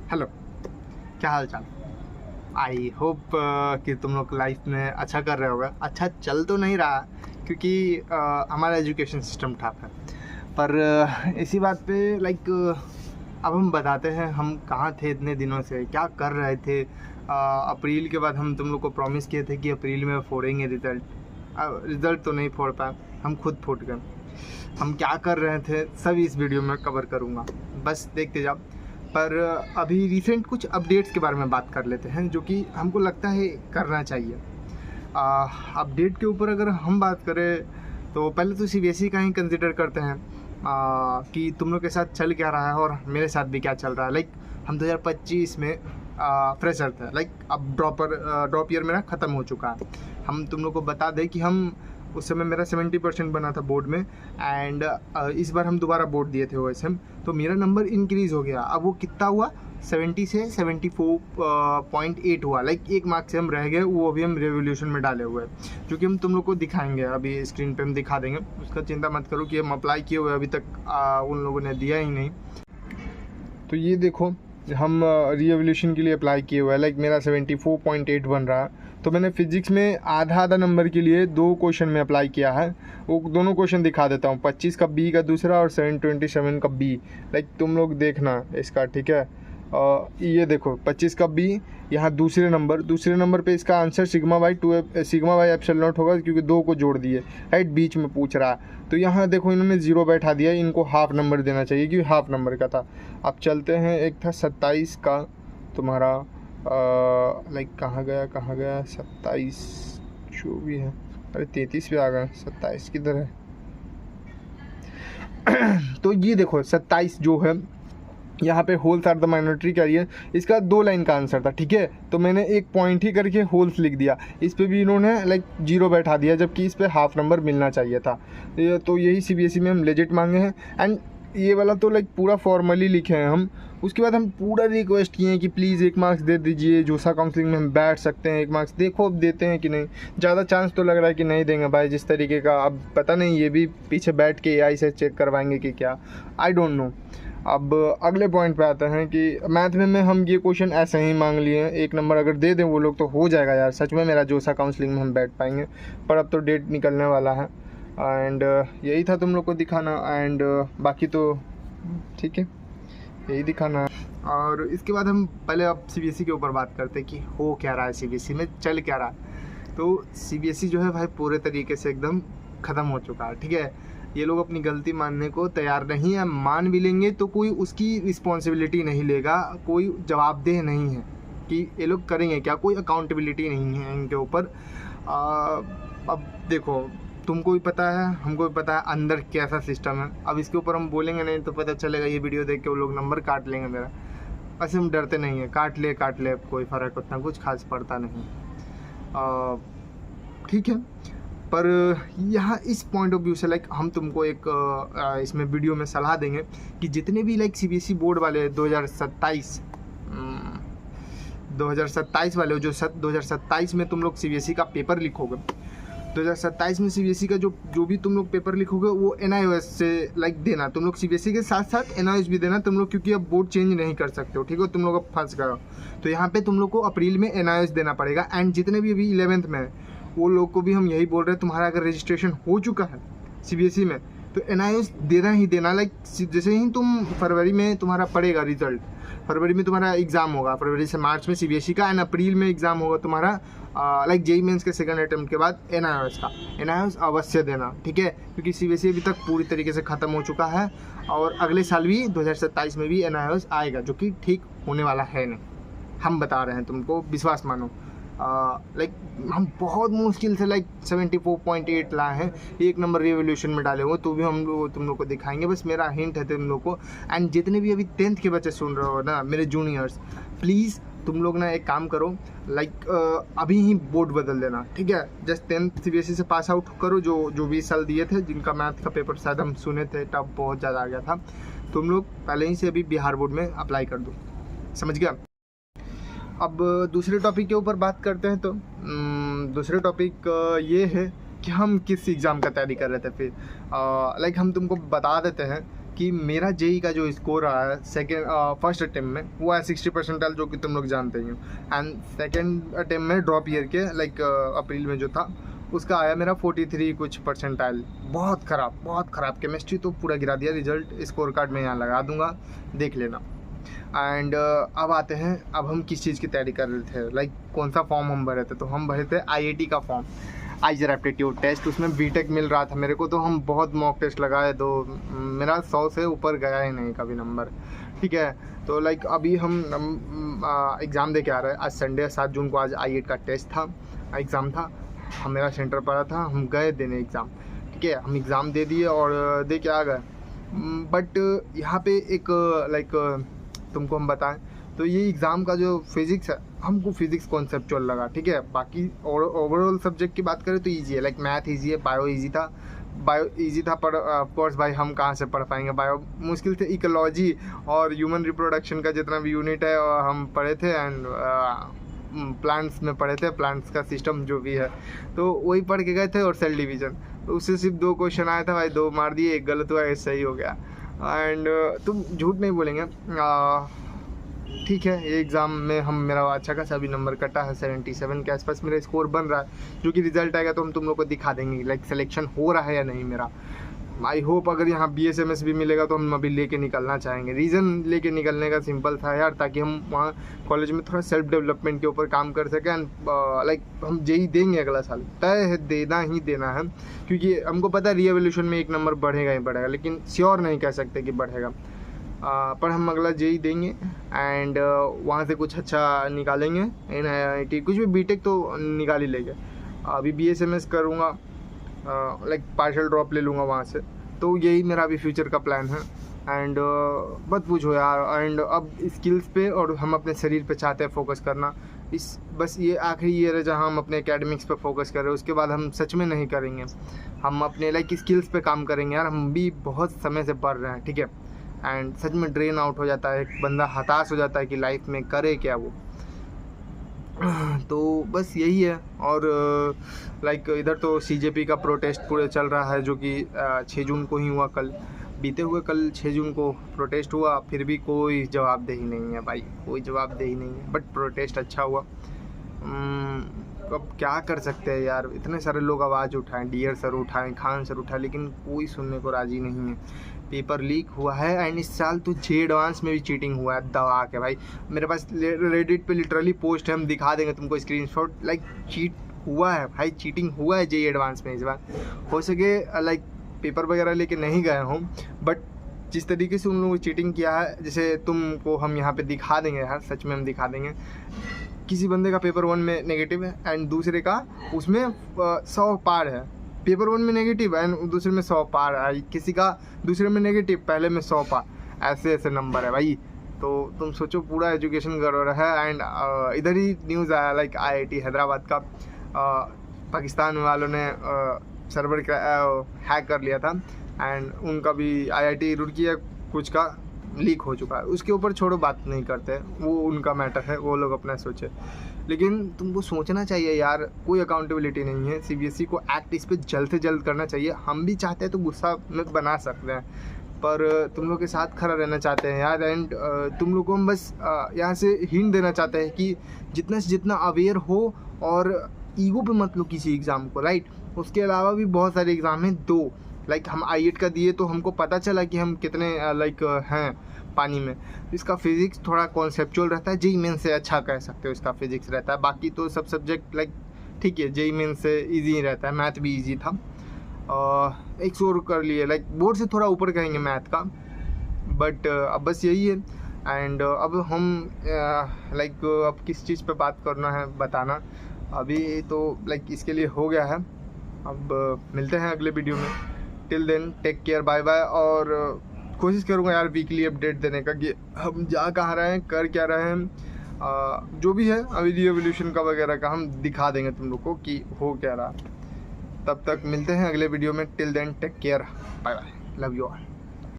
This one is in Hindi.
हेलो, क्या हाल चाल। आई होप कि तुम लोग लाइफ में अच्छा कर रहे होगा। अच्छा चल तो नहीं रहा क्योंकि हमारा एजुकेशन सिस्टम ठप है, पर इसी बात पे अब हम बताते हैं हम कहाँ थे इतने दिनों से, क्या कर रहे थे। अप्रैल के बाद हम तुम लोग को प्रॉमिस किए थे कि अप्रैल में फोड़ेंगे रिज़ल्ट। रिज़ल्ट तो नहीं फोड़ पाए, हम खुद फूट गए। हम क्या कर रहे थे सब इस वीडियो में कवर करूँगा, बस देखते जाओ। पर अभी रिसेंट कुछ अपडेट्स के बारे में बात कर लेते हैं जो कि हमको लगता है करना चाहिए। अपडेट के ऊपर अगर हम बात करें तो पहले तो सीबीएसई का ही कंसिडर करते हैं कि तुम लोग के साथ चल क्या रहा है और मेरे साथ भी क्या चल रहा है। हम 2025 में फ्रेशर थे। अब ड्रॉप ईयर मेरा ख़त्म हो चुका है। हम तुम लोग को बता दें कि हम उस समय मेरा 70% बना था बोर्ड में, एंड इस बार हम दोबारा बोर्ड दिए थे ओएसएम, तो मेरा नंबर इंक्रीज़ हो गया। अब वो कितना हुआ, 70 से 74.8 हुआ। एक मार्क्स से हम रह गए, वो अभी हम रेवोल्यूशन में डाले हुए हैं, जो कि हम तुम लोग को दिखाएंगे। अभी स्क्रीन पे हम दिखा देंगे, उसका चिंता मत करो कि हम अप्लाई किए हुए अभी तक उन लोगों ने दिया ही नहीं। तो ये देखो, हम रीएवोल्यूशन के लिए अप्लाई किए हुए हैं। मेरा 74.8 बन रहा है। तो मैंने फिजिक्स में आधा नंबर के लिए 2 क्वेश्चन में अप्लाई किया है। वो दोनों क्वेश्चन दिखा देता हूँ, 25 का बी का दूसरा और 727 का बी। तुम लोग देखना इसका, ठीक है। ये देखो 25 का बी, यहाँ दूसरे नंबर पे इसका answer sigma by epsilon not होगा, क्योंकि 2 को जोड़ दिए, राइट, बीच में पूछ रहा है। तो यहाँ देखो इन्होंने 0 बैठा दिया, इनको हाफ नंबर देना चाहिए क्योंकि हाफ नंबर का था। अब चलते हैं, एक था 27 का तुम्हारा कहाँ गया 27 जो भी है, अरे 33 पे आ गया, 27 किधर है। तो ये देखो 27 जो है, यहाँ पे holes are the minority carrier, इसका 2 लाइन का आंसर था, ठीक है। तो मैंने एक पॉइंट ही करके होल्स लिख दिया। इस पे भी इन्होंने 0 बैठा दिया, जबकि इस पे हाफ नंबर मिलना चाहिए था। तो यही सीबीएसई में हम लेजिट मांगे हैं। एंड ये वाला तो पूरा फॉर्मली लिखे हैं हम। उसके बाद हम पूरा रिक्वेस्ट किए हैं कि प्लीज़ 1 मार्क्स दे दीजिए, जोसा काउंसलिंग में हम बैठ सकते हैं 1 मार्क्स। देखो अब देते हैं कि नहीं। ज़्यादा चांस तो लग रहा है कि नहीं देंगे भाई, जिस तरीके का, अब पता नहीं ये भी पीछे बैठ के एआई से चेक करवाएंगे कि क्या, आई डोंट नो। अब अगले पॉइंट पे आते हैं कि मैथ में हम ये क्वेश्चन ऐसे ही मांग लिए हैं। 1 नंबर अगर दे दें वो लोग तो हो जाएगा यार, सच में मेरा जोसा काउंसलिंग में हम बैठ पाएंगे। पर अब तो डेट निकलने वाला है, एंड यही था तुम लोग को दिखाना। एंड बाकी तो ठीक है, यही दिखाना है। और इसके बाद हम पहले अब सीबीएसई के ऊपर बात करते हैं कि हो क्या रहा है, सीबीएसई में चल क्या रहा है। तो सीबीएसई जो है भाई पूरे तरीके से एकदम ख़त्म हो चुका है, ठीक है। ये लोग अपनी गलती मानने को तैयार नहीं है। मान भी लेंगे तो कोई उसकी रिस्पॉन्सिबिलिटी नहीं लेगा, कोई जवाबदेह नहीं है कि ये लोग करेंगे क्या, कोई अकाउंटेबिलिटी नहीं है इनके ऊपर। अब देखो, तुमको भी पता है, हमको भी पता है अंदर कैसा सिस्टम है। अब इसके ऊपर हम बोलेंगे नहीं तो पता चलेगा ये वीडियो देख के वो लोग नंबर काट लेंगे मेरा। वैसे हम डरते नहीं हैं, काट ले कोई फ़र्क उतना कुछ खास पड़ता नहीं, ठीक है। पर यहाँ इस पॉइंट ऑफ व्यू से हम तुमको एक इसमें वीडियो में सलाह देंगे कि जितने भी सीबीएसई बोर्ड वाले 2027 वाले जो 2027 में तुम लोग सीबीएसई का पेपर लिखोगे, 2027 में सीबीएसई का जो भी तुम लोग पेपर लिखोगे वो एनआईओएस से देना। तुम लोग सीबीएसई के साथ साथ एनआईओएस भी देना तुम लोग, क्योंकि अब बोर्ड चेंज नहीं कर सकते हो, ठीक है। तुम लोग अब फंस गए हो, तो यहाँ पे तुम लोग को अप्रैल में एनआईओएस देना पड़ेगा। एंड जितने भी अभी 11th में है वो लोग को भी हम यही बोल रहे हैं, तुम्हारा अगर रजिस्ट्रेशन हो चुका है सीबीएसई में तो एनआईओएस देना ही देना। जैसे ही तुम फरवरी में तुम्हारा पड़ेगा रिजल्ट, फरवरी में तुम्हारा एग्ज़ाम होगा, फरवरी से मार्च में सीबीएसई का, एंड अप्रैल में एग्ज़ाम होगा तुम्हारा जेईई मेंस के सेकंड अटेम्प्ट के बाद एनआईओएस अवश्य देना, ठीक है। क्योंकि सीबीएसई अभी तक पूरी तरीके से ख़त्म हो चुका है और अगले साल भी 2027 में भी एनआईओएस आएगा, जो कि ठीक होने वाला है नहीं। हम बता रहे हैं तुमको, विश्वास मानो। हम बहुत मुश्किल से 74.8 लाए हैं, 1 नंबर रिवोल्यूशन में डाले हुए, तो भी हम लोग तुम लोग को दिखाएंगे। बस मेरा हिंट है तुम लोग को। एंड जितने भी अभी 10th के बच्चे सुन रहे हो ना, मेरे जूनियर्स, प्लीज़ तुम लोग ना एक काम करो, अभी ही बोर्ड बदल देना, ठीक है। जस्ट 10th सीबीएसई से पास आउट करो, जो 20 साल दिए थे, जिनका मैथ का पेपर शायद हम सुने थे टफ बहुत ज़्यादा आ गया था। तुम लोग पहले ही से अभी बिहार बोर्ड में अप्लाई कर दो, समझ गया। अब दूसरे टॉपिक के ऊपर बात करते हैं। तो दूसरे टॉपिक ये है कि हम किस एग्ज़ाम का तैयारी कर रहे थे। फिर हम तुमको बता देते हैं कि मेरा जेई का जो स्कोर आया फर्स्ट अटेम्प्ट में वो आया 60 परसेंटाइल, जो कि तुम लोग जानते ही हो। एंड सेकेंड अटेम्प्ट में ड्रॉप ईयर के अप्रैल में जो था उसका आया मेरा 43 कुछ परसेंटाइल। बहुत ख़राब केमिस्ट्री तो पूरा गिरा दिया। रिजल्ट स्कोर कार्ड में यहाँ लगा दूंगा, देख लेना। एंड अब आते हैं, अब हम किस चीज़ की तैयारी कर रहे थे, कौन सा फॉर्म हम भरे थे। तो हम भरे थे IIT का फॉर्म, आइजर एप्टीट्यूड टेस्ट। उसमें बीटेक मिल रहा था मेरे को, तो हम बहुत मॉक टेस्ट लगाए, तो मेरा 100 से ऊपर गया ही नहीं कभी नंबर, ठीक है। तो अभी हम एग्ज़ाम दे के आ रहे हैं। आज संडे 7 जून को आज IIT का टेस्ट था, एग्ज़ाम था। मेरा सेंटर पड़ा था, हम गए देने एग्ज़ाम, ठीक है। हम एग्ज़ाम दे दिए और दे के आ गए। बट यहाँ पे एक तुमको हम बताएं तो ये एग्ज़ाम का जो फिज़िक्स है, हमको फिज़िक्स कॉन्सेप्चुअल लगा, ठीक है। बाकी ओवरऑल सब्जेक्ट की बात करें तो ईजी है, मैथ ईजी है, बायो ईजी था। पर ऑफकोर्स भाई हम कहाँ से पढ़ पाएंगे बायो, मुश्किल से इकोलॉजी और ह्यूमन रिप्रोडक्शन का जितना भी यूनिट है हम पढ़े थे। एंड प्लांट्स में पढ़े थे, प्लांट्स का सिस्टम जो भी है, तो वही पढ़ के गए थे। और सेल डिवीज़न, तो उससे सिर्फ 2 क्वेश्चन आया था भाई, 2 मार दिए, 1 गलत हुआ, 1 सही हो गया। एंड तुम झूठ नहीं बोलेंगे, ठीक है। ये एग्ज़ाम में मेरा अच्छा खासा भी नंबर कटा है, 77 के आसपास मेरा स्कोर बन रहा है, जो कि रिजल्ट आएगा तो हम तुम लोग को दिखा देंगे सिलेक्शन हो रहा है या नहीं मेरा। आई होप अगर यहाँ BSMS भी मिलेगा तो हम अभी लेके निकलना चाहेंगे। रीज़न लेके निकलने का सिंपल था यार, ताकि हम वहाँ कॉलेज में थोड़ा सेल्फ डेवलपमेंट के ऊपर काम कर सकें। एंड हम जेई देंगे अगला साल, तय है, देना ही देना है, क्योंकि हमको पता है रीएवोल्यूशन में 1 नंबर बढ़ेगा ही बढ़ेगा, लेकिन श्योर नहीं कह सकते कि बढ़ेगा। पर हम अगला जेई देंगे एंड वहाँ से कुछ अच्छा निकालेंगे। NIIT कुछ भी, बीटेक तो निकाल ही लेंगे। अभी BSMS करूँगा, पार्शियल ड्रॉप ले लूँगा वहाँ से। तो यही मेरा अभी फ्यूचर का प्लान है। एंड मत पूछो यार। एंड अब स्किल्स पे और हम अपने शरीर पे चाहते हैं फोकस करना। बस ये आखिरी ईयर है जहाँ हम अपने एकेडमिक्स पे फोकस कर रहे हैं, उसके बाद हम सच में नहीं करेंगे, हम अपने स्किल्स पे काम करेंगे यार। हम भी बहुत समय से पढ़ रहे हैं, ठीक है। एंड सच में ड्रेन आउट हो जाता है, एक बंदा हताश हो जाता है कि लाइफ में करे क्या वो। तो बस यही है। और इधर तो CJP का प्रोटेस्ट पूरे चल रहा है, जो कि 6 जून को ही हुआ, कल 6 जून को प्रोटेस्ट हुआ। फिर भी कोई जवाबदेही नहीं है भाई, कोई जवाबदेही नहीं है। बट प्रोटेस्ट अच्छा हुआ। अब क्या कर सकते हैं यार, इतने सारे लोग आवाज़ उठाएं, डियर सर उठाएं, खान सर उठाएं, लेकिन कोई सुनने को राज़ी नहीं है। पेपर लीक हुआ है। एंड इस साल तो जे एडवांस में भी चीटिंग हुआ है दवा के भाई। मेरे पास रेडिट पे लिटरली पोस्ट है, हम दिखा देंगे तुमको स्क्रीनशॉट। चीट हुआ है भाई, चीटिंग हुआ है जे एडवांस में इस बार। हो सके पेपर वगैरह लेके नहीं गए हों, बट जिस तरीके से उन लोगों ने चीटिंग किया है, जैसे तुमको हम यहाँ पे दिखा देंगे यार, सच में हम दिखा देंगे। किसी बंदे का पेपर 1 में नेगेटिव है एंड दूसरे का उसमें 100 पार है। पेपर 1 में नेगेटिव एंड दूसरे में 100 पार है। किसी का दूसरे में नेगेटिव, पहले में 100 पार, ऐसे नंबर है भाई। तो तुम सोचो, पूरा एजुकेशन गड़बड़ है। एंड इधर ही न्यूज़ आया IIT हैदराबाद का पाकिस्तान वालों ने सर्वर हैक कर लिया था। एंड उनका भी IIT रुड़की है कुछ का लीक हो चुका है। उसके ऊपर छोड़ो, बात नहीं करते, वो उनका मैटर है, वो लोग अपना सोचे। लेकिन तुमको सोचना चाहिए यार, कोई अकाउंटेबिलिटी नहीं है। CBSE को एक्ट इस पर जल्द से जल्द करना चाहिए। हम भी चाहते हैं तो गुस्सा में बना सकते हैं, पर तुम लोग के साथ खड़ा रहना चाहते हैं यार। एंड तुम लोग को हम बस यहाँ से हिंट देना चाहते हैं कि जितना से जितना अवेयर हो और ईगो पे मत लो किसी एग्ज़ाम को, राइट। उसके अलावा भी बहुत सारे एग्ज़ाम हैं, 2 हम IIT का दिए तो हमको पता चला कि हम कितने हैं पानी में। इसका फिज़िक्स थोड़ा कॉन्सेप्चुअल रहता है, जेई मेन से अच्छा कह सकते हो इसका फिज़िक्स रहता है। बाकी तो सब सब्जेक्ट ठीक है, जेई मेन से इजी ही रहता है। मैथ भी इजी था, 100 कर लिए, बोर्ड से थोड़ा ऊपर कहेंगे मैथ का। बट अब बस यही है। एंड अब हम अब किस चीज़ पे बात करना है बताना। अभी तो इसके लिए हो गया है। अब मिलते हैं अगले वीडियो में। Till then take care, bye bye. और कोशिश करूँगा यार वीकली अपडेट देने का कि हम जा कहाँ रहे हैं, कर क्या रहे हैं, जो भी है अभी रीएवोल्यूशन का वगैरह का हम दिखा देंगे तुम लोग को कि हो क्या रहा। तब तक मिलते हैं अगले वीडियो में। Till then take care, bye bye, love you all.